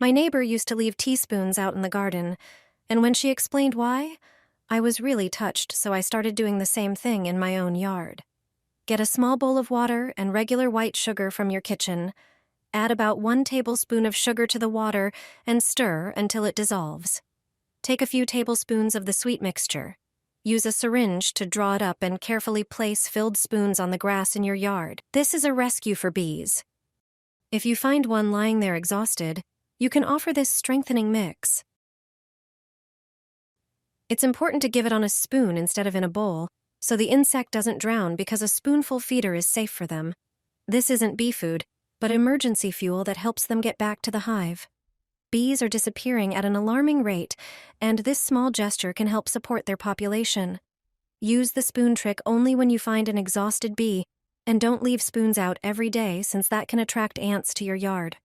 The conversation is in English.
My neighbor used to leave teaspoons out in the garden, and when she explained why, I was really touched, so I started doing the same thing in my own yard. Get a small bowl of water and regular white sugar from your kitchen. Add about 1 tablespoon of sugar to the water and stir until it dissolves. Take a few tablespoons of the sweet mixture. Use a syringe to draw it up and carefully place filled spoons on the grass in your yard. This is a rescue for bees. If you find one lying there exhausted, you can offer this strengthening mix. It's important to give it on a spoon instead of in a bowl, so the insect doesn't drown because a spoonful feeder is safe for them. This isn't bee food, but emergency fuel that helps them get back to the hive. Bees are disappearing at an alarming rate, and this small gesture can help support their population. Use the spoon trick only when you find an exhausted bee, and don't leave spoons out every day since that can attract ants to your yard.